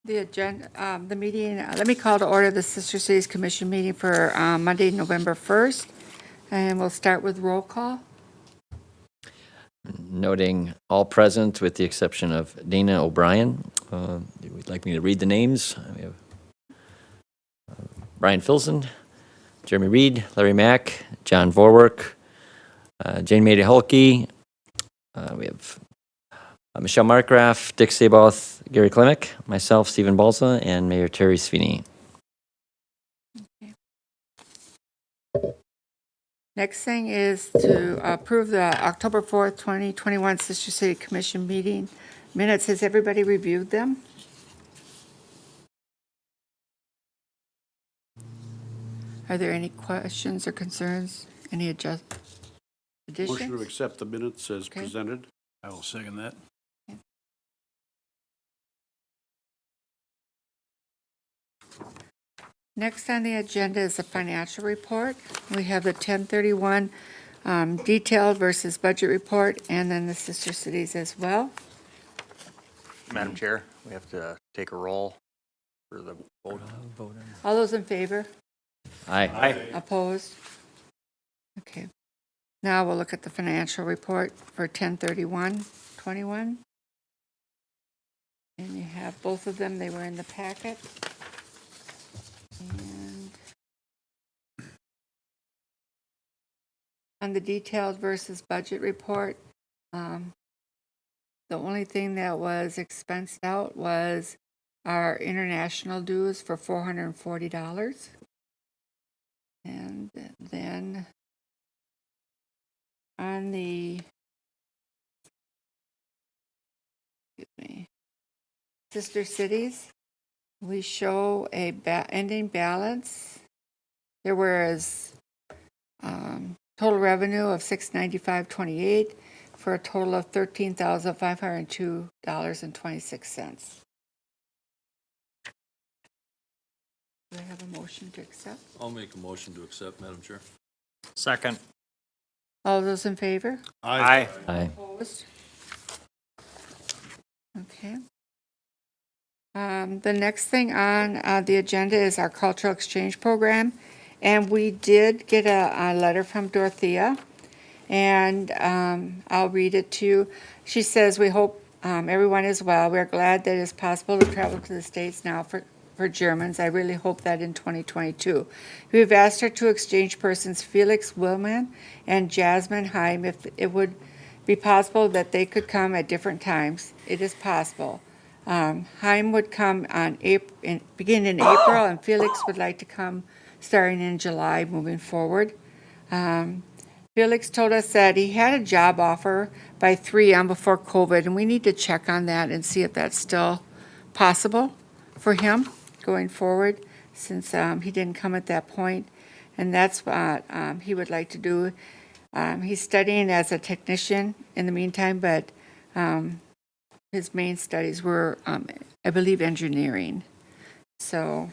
The agenda, the meeting, let me call to order the Sister Cities Commission meeting for Monday, November 1st. And we'll start with roll call. Noting all present with the exception of Dana O'Brien. Would like me to read the names? We have Brian Filson, Jeremy Reed, Larry Mack, John Vorwerk, Jane Maida Hulke. We have Michelle Markgraf, Dick Saboth, Gary Klimek, myself, Stephen Balsa, and Mayor Terry Sweeney. Next thing is to approve the October 4th, 2021 Sister City Commission meeting minutes. Has everybody reviewed them? Are there any questions or concerns? Any additions? Motion to accept the minutes as Okay. presented. I will second that. Next on the agenda is the financial report. We have the 1031 detailed versus budget report, and then the sister cities as well. Madam Chair, we have to take a roll for the vote. All those in favor? Aye. Opposed? Okay. Now we'll look at the financial report for 1031-21. And you have both of them. They were in the packet. And on the detailed versus budget report, the only thing that was expensed out was our international dues for $440. And then on the, sister cities, we show a ending balance. There was total revenue of $695.28 for a total of $13,502.26. Do I have a motion to accept? I'll make a motion to accept, Madam Chair. Second. All those in favor? Aye. Aye. Opposed? Okay. The next thing on the agenda is our cultural exchange program. And we did get a letter from Dorothea, and I'll read it to you. She says, we hope everyone is well. We're glad that it's possible to travel to the States now for Germans. I really hope that in 2022. We've asked her to exchange persons Felix Willman and Jasmine Heim if it would be possible that they could come at different times. It is possible. Heim would come on begin in April, and Felix would like to come starting in July moving forward. Felix told us that he had a job offer by 3M before COVID, and we need to check on that and see if that's still possible for him going forward, since he didn't come at that point. And that's what he would like to do. He's studying as a technician in the meantime, but his main studies were, I believe, engineering. So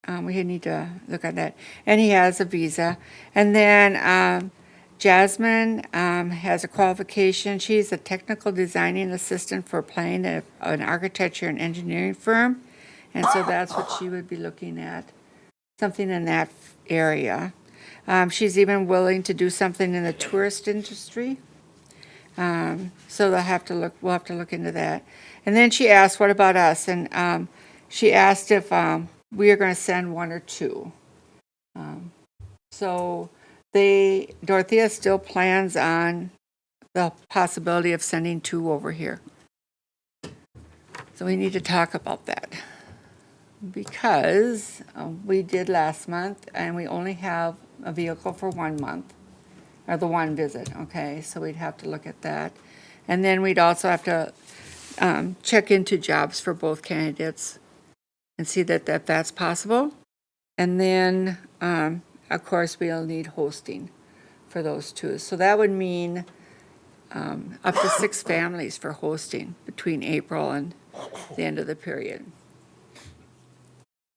we need to look at that. And he has a visa. And then Jasmine has a qualification. She's a technical designing assistant for planning an architecture and engineering firm. And so that's what she would be looking at, something in that area. She's even willing to do something in the tourist industry. So we'll have to look into that. And then she asked, what about us? And she asked if we are going to send one or two. So Dorothea still plans on the possibility of sending two over here. So we need to talk about that. Because we did last month, and we only have a vehicle for 1 month, or the one visit, okay? So we'd have to look at that. And then we'd also have to check into jobs for both candidates and see that that's possible. And then, of course, we'll need hosting for those two. So that would mean up to 6 families for hosting between April and the end of the period.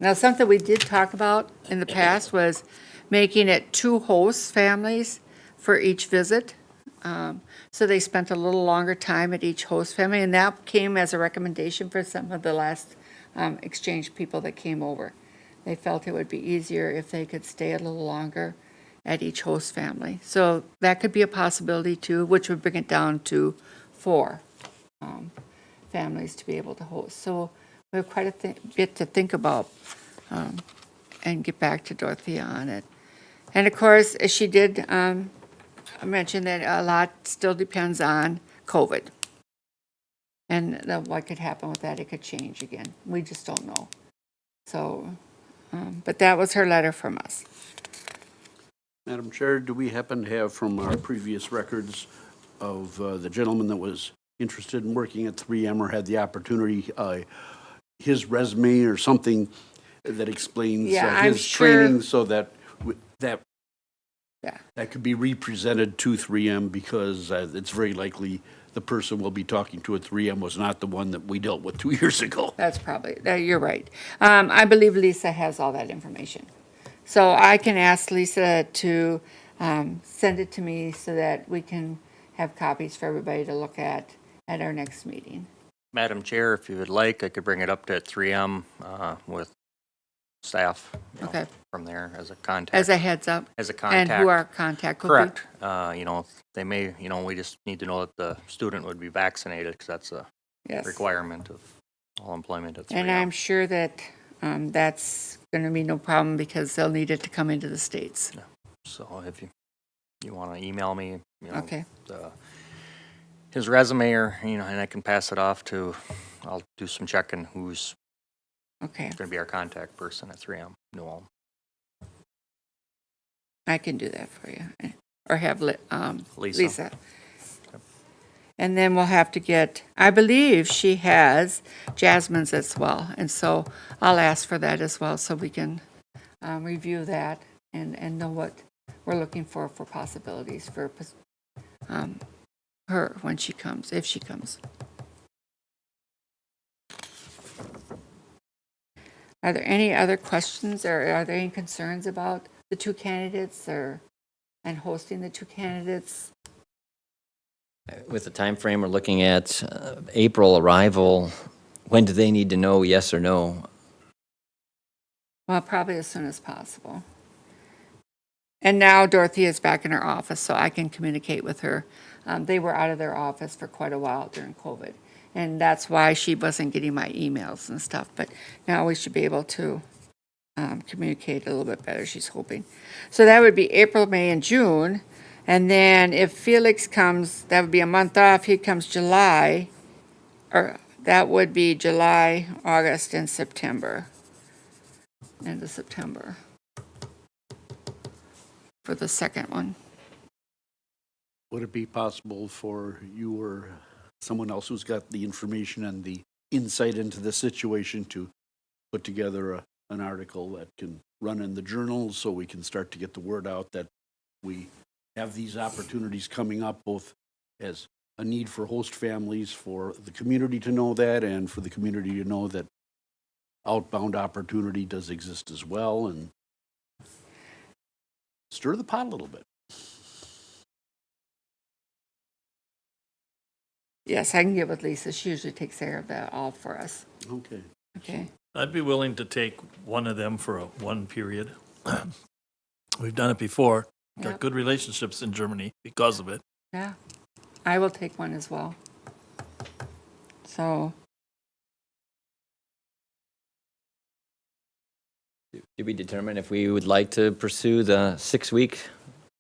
Now, something we did talk about in the past was making it 2 host families for each visit. So they spent a little longer time at each host family, and that came as a recommendation for some of the last exchange people that came over. They felt it would be easier if they could stay a little longer at each host family. So that could be a possibility too, which would bring it down to 4 families to be able to host. So we have quite a bit to think about and get back to Dorothea on it. And of course, she did mention that a lot still depends on COVID. And what could happen with that, it could change again. We just don't know. So, but that was her letter from us. Madam Chair, do we happen to have from our previous records of the gentleman that was interested in working at 3M or had the opportunity, his resume or something that explains Yeah, I'm his sure- training so that Yeah. that could be represented to 3M, because it's very likely the person we'll be talking to at 3M was not the one that we dealt with 2 years ago. That's probably, you're right. I believe Lisa has all that information. So I can ask Lisa to send it to me so that we can have copies for everybody to look at our next meeting. Madam Chair, if you would like, I could bring it up to 3M with staff, you know, Okay. from there as a contact. As a heads up. As a And contact. who our contact will be. Correct. You know, they may, you know, we just need to know that the student would be vaccinated, because that's a Yes. requirement of all employment at 3M. And I'm sure that that's going to be no problem because they'll need it to come into the States. So if you want to email me, you know, Okay. his resume, or, you know, and I can pass it off to, I'll do some checking who's Okay. going to be our contact person at 3M New Ulm. I can do that for you. Or have Lisa. Lisa. And then we'll have to get, I believe she has Jasmine's as well. And so I'll ask for that as well so we can review that and know what we're looking for possibilities for her when she comes, if she comes. Are there any other questions or are there any concerns about the 2 candidates and hosting the 2 candidates? With the time frame we're looking at, April arrival, when do they need to know yes or no? Well, probably as soon as possible. And now Dorothy is back in her office, so I can communicate with her. They were out of their office for quite a while during COVID, and that's why she wasn't getting my emails and stuff. But now we should be able to communicate a little bit better, she's hoping. So that would be April, May, and June. And then if Felix comes, that would be a month off. He comes July, or that would be July, August, and September. End of September for the second one. Would it be possible for you or someone else who's got the information and the insight into the situation to put together an article that can run in the journal so we can start to get the word out that we have these opportunities coming up, both as a need for host families, for the community to know that, and for the community to know that outbound opportunity does exist as well, and stir the pot a little bit. Yes, I can get with Lisa. She usually takes care of that all for us. Okay. Okay. I'd be willing to take one of them for one period. We've done it before. Got Yep. good relationships in Germany because of it. Yeah. I will take one as well. So, Did we determine if we would like to pursue the 6-week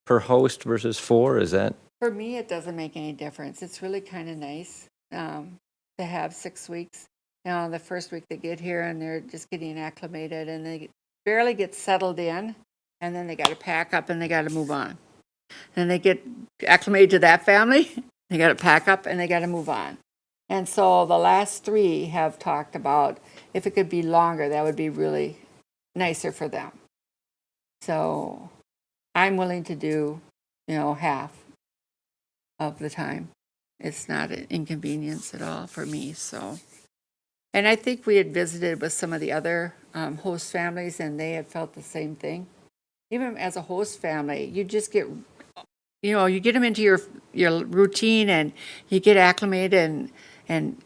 per host versus 4? Is that? for me, it doesn't make any difference. It's really kind of nice to have 6 weeks. You know, the first week they get here and they're just getting acclimated and they barely get settled in, and then they got to pack up and they got to move on. Then they get acclimated to that family, they got to pack up and they got to move on. And so the last 3 have talked about if it could be longer, that would be really nicer for them. So I'm willing to do, you know, half of the time. It's not an inconvenience at all for me, so. And I think we had visited with some of the other host families, and they had felt the same thing. Even as a host family, you just get, you know, you get them into your routine, and you get acclimated, and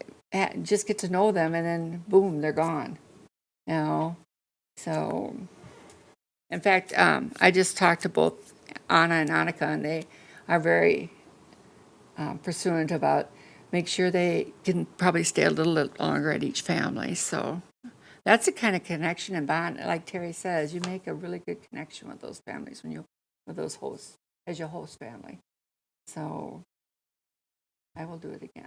just get to know them, and then boom, they're gone. You know, so in fact, I just talked to both Anna and Annika, and they are very pursuant about make sure they can probably stay a little longer at each family. So that's the kind of connection and bond, like Terry says, you make a really good connection with those families when you with those hosts as your host family. So I will do it again.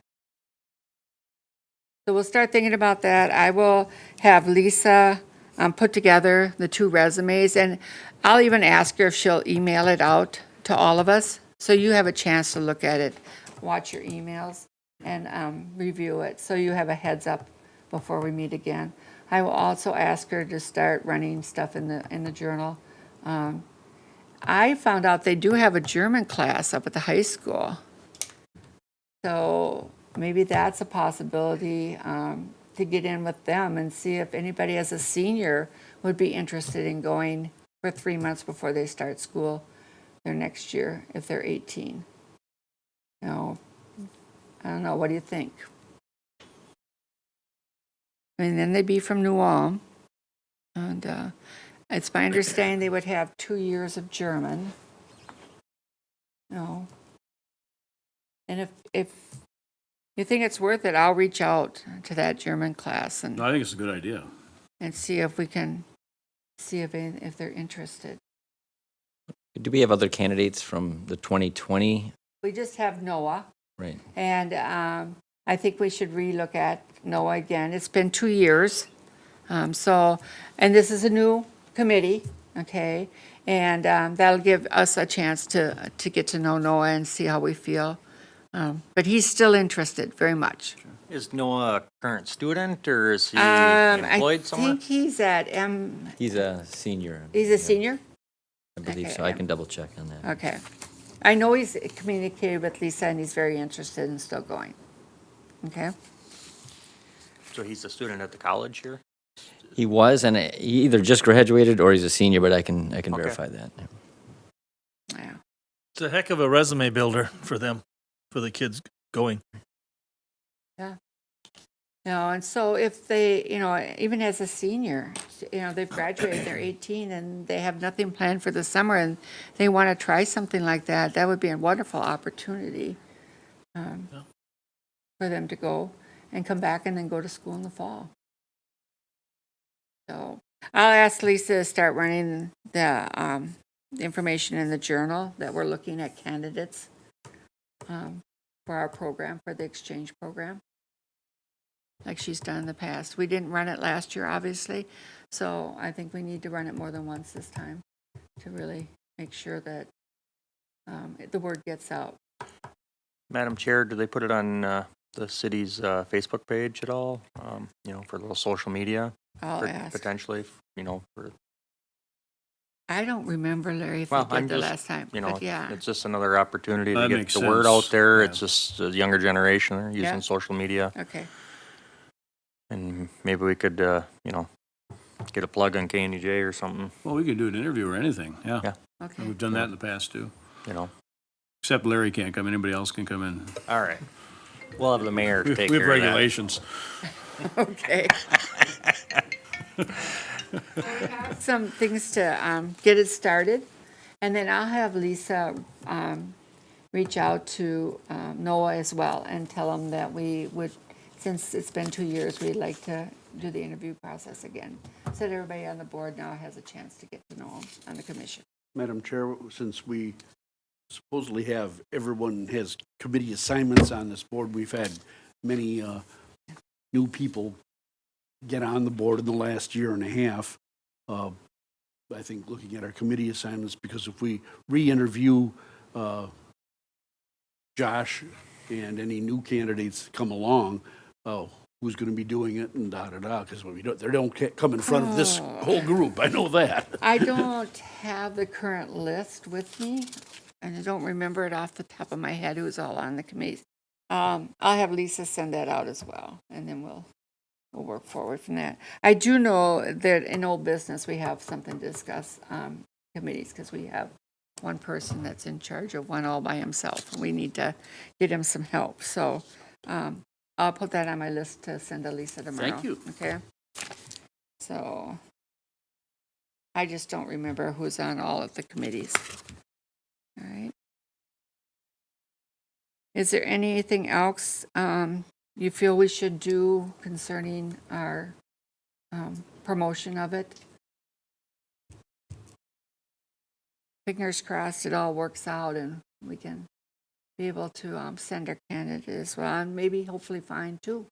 So we'll start thinking about that. I will have Lisa put together the 2 resumes, and I'll even ask her if she'll email it out to all of us, so you have a chance to look at it, watch your emails, and review it, so you have a heads up before we meet again. I will also ask her to start running stuff in the journal. I found out they do have a German class up at the high school. So maybe that's a possibility to get in with them and see if anybody as a senior would be interested in going for 3 months before they start school their next year, if they're 18. No, I don't know. What do you think? I mean, then they'd be from New Ulm. And it's my understanding they would have 2 years of German. No. And if you think it's worth it, I'll reach out to that German class No, I think it's a good idea. and see if we can see if they're interested. Do we have other candidates from the 2020? We just have Noah, Right. and I think we should relook at Noah again. It's been 2 years, and this is a new committee, okay, and that'll give us a chance to get to know Noah and see how we feel. But he's still interested very much. Is Noah a current student, or is he I employed somewhere? think he's at He's a senior. He's a senior? I believe Okay, so. I can double check on that. Okay. I know he's communicated with Lisa and he's very interested in still going. Okay? So he's a student at the college here? He was, and he either just graduated or he's a senior, but I can verify that. Yeah. It's a heck of a resume builder for them, for the kids going. No, and so if they, even as a senior, they've graduated, they're 18, and they have nothing planned for the summer, and they want to try something like that, that would be a wonderful opportunity for them to go and come back and then go to school in the fall. So I'll ask Lisa to start running the information in the journal that we're looking at candidates for our program, for the exchange program, like she's done in the past. We didn't run it last year, obviously, so I think we need to run it more than once this time to really make sure that the word gets out. Madam Chair, do they put it on the city's Facebook page at all? For a little social media? I'll ask. Potentially, for, I don't remember, Larry, if well, we did I'm the just, last time, but yeah. it's just another opportunity to That get makes the word sense. out there. Yeah. It's just the younger generation are using Yeah. social media. Okay, And maybe we could, get a plug on KNEJ or something, Well, we could do an interview or anything, yeah. Yeah. okay. We've done that in the past, too. Except Larry can't come, anybody else can come in. All right. We'll have the mayor We take we care have of that. regulations. Okay. We have some things to get it started, and then I'll have Lisa reach out to Noah as well and tell him that we would, since it's been 2 years, we'd like to do the interview process again, so that everybody on the board now has a chance to get to know him on the commission. Madam Chair, since we supposedly have, everyone has committee assignments on this board, we've had many new people get on the board in the last year and a half. I think looking at our committee assignments, because if we re-interview Josh and any new candidates come along, who's going to be doing it and da-da-da, because they don't come in front of this whole group, I know that. I don't have the current list with me, and I don't remember it off the top of my head who's all on the committee. I'll have Lisa send that out as well, and then we'll work forward from that. I do know that in old business, we have something to discuss committees, because we have one person that's in charge of one all by himself, and we need to get him some help. So I'll put that on my list to send to Lisa tomorrow. Thank you. Okay. So I just don't remember who's on all of the committees. All right. Is there anything else you feel we should do concerning our promotion of it? Fingers crossed it all works out and we can be able to send our candidate as well, and maybe hopefully find two.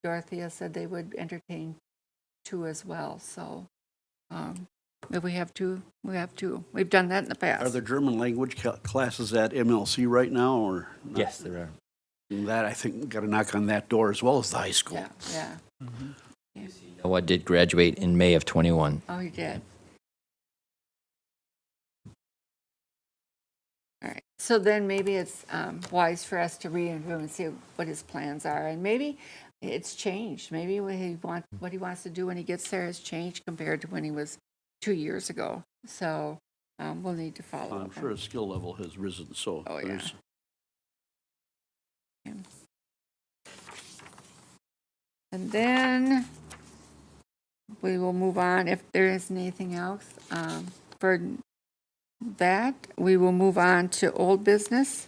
Dorothea said they would entertain two as well, so if we have two, we have two. We've done that in the past. Are there German language classes at MLC right now, or? not? Yes, there are. That, I think, got to knock on that door as well as the high school. Yeah, yeah. Noah did graduate in May of 21. Oh, he did. All right, so then maybe it's wise for us to re-interview and see what his plans are, and maybe it's changed. Maybe what he wants to do when he gets there has changed compared to when he was 2 years ago. So we'll need to follow I'm up. sure his skill level has risen, so. Oh, yeah. there's- And then we will move on, if there isn't anything else. For that, we will move on to old business.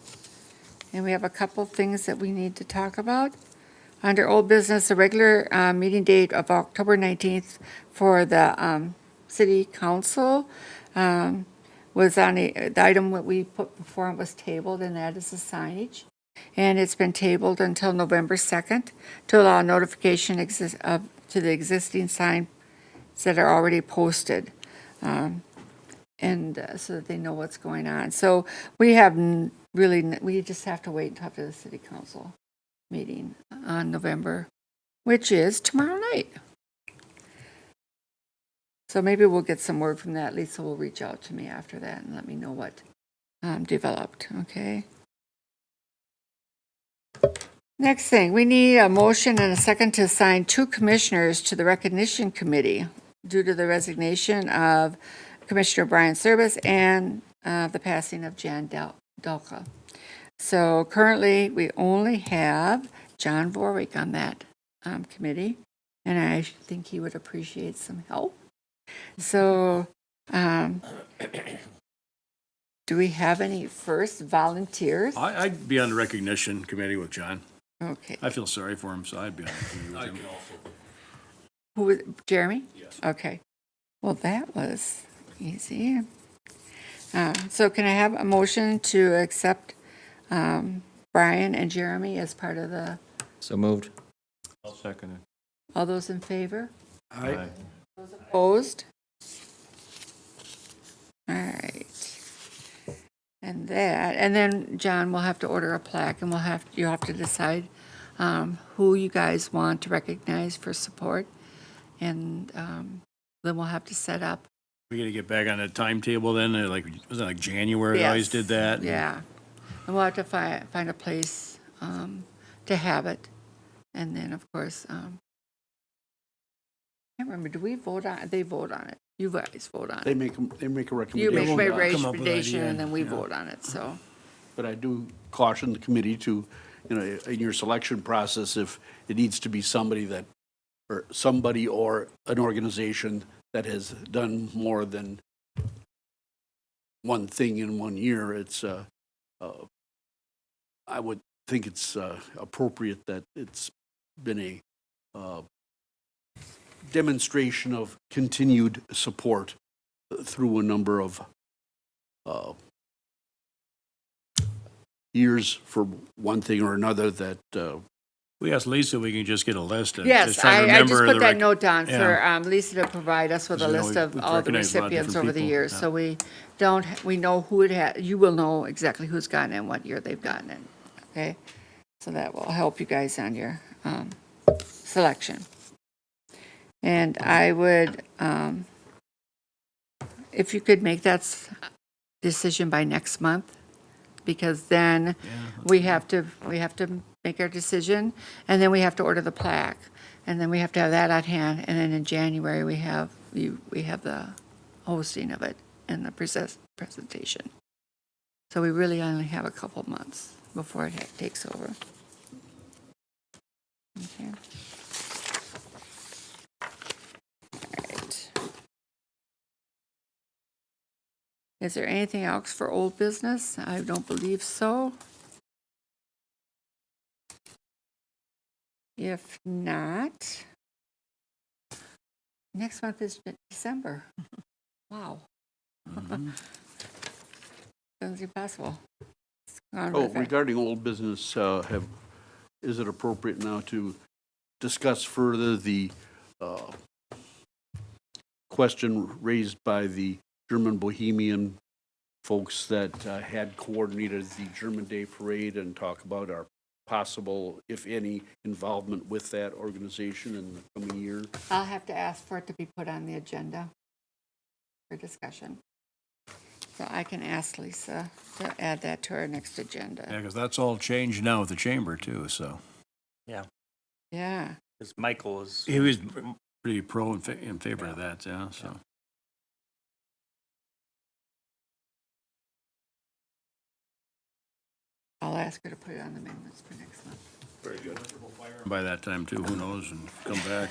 And we have a couple things that we need to talk about. Under old business, the regular meeting date of October 19th for the city council was on the item that we put before it was tabled, and that is the signage. And it's been tabled until November 2nd to allow notification to the existing signs that are already posted, and so that they know what's going on. So we have we just have to wait until after the city council meeting on November, which is tomorrow night. So maybe we'll get some word from that. Lisa will reach out to me after that and let me know what developed, okay? Next thing, we need a motion and a second to assign 2 commissioners to the recognition committee due to the resignation of Commissioner Brian Service and the passing of Jan Delka. So currently, we only have John Vorwick on that committee, and I think he would appreciate some help. So, do we have any first volunteers? I'd be on the recognition committee with John. Okay. I feel sorry for him, so I'd be on the committee with him. Who was, Jeremy? Yes. Okay. Well, that was easy. So can I have a motion to accept Brian and Jeremy as part of the, So moved. I'll second it. all those in favor? Aye. Opposed? All right. And then John will have to order a plaque, and you'll have to decide who you guys want to recognize for support. And then we'll have to set up. We gotta get back on the timetable then, was it like January they always Yes. did that? Yeah. And we'll have to find a place to have it. And then, of course, I can't remember, do we vote on, they vote on it? You guys vote on They it. make a You make recommendation. my come up with an recommendation, idea, and then we yeah. vote on it, so. But I do caution the committee to, in your selection process, if it needs to be somebody or an organization that has done more than one thing in 1 year, I would think it's appropriate that it's been a demonstration of continued support through a number of years for one thing or another that We asked Lisa, we can just get a list. and Yes, try to I just remember put the that rec- note down for Yeah. Lisa to provide us with a Because, list of we've all the recognized a lot of recipients different over the people, years. yeah. So we know who it had, you will know exactly who's gotten it and what year they've gotten it, okay? So that will help you guys on your selection. And I would, if you could make that decision by next month, because then we have to make our decision, and then we have to order the plaque, and then we have to have that at hand, and then in January, we have the hosting of it and the presentation. So we really only have a couple months before it takes over. Okay. Alright. Is there anything else for old business? I don't believe so. If not, next month is December. Wow. Sounds impossible. It's gone Oh, really fast. regarding old business, is it appropriate now to discuss further the question raised by the German Bohemian folks that had coordinated the German Day Parade and talk about our possible, if any, involvement with that organization in the coming year? I'll have to ask for it to be put on the agenda for discussion. So I can ask Lisa to add that to our next agenda. Yeah, because that's all changed now with the chamber too, so. Yeah, Yeah. because Michael is. He was pretty pro in favor of that, yeah, so. I'll ask her to put it on the amendments for next month. Very good. By that time too, who knows, and come back.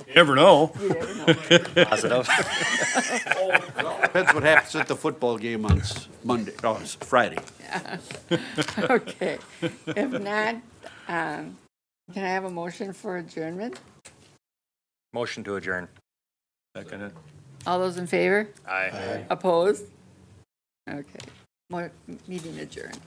You never know. Positive. Depends what happens at the football game on Monday, it's Friday. Okay. If not, can I have a motion for adjournment? Motion to adjourn. Second. All those in favor? Aye. Opposed? Okay. Meeting adjourned.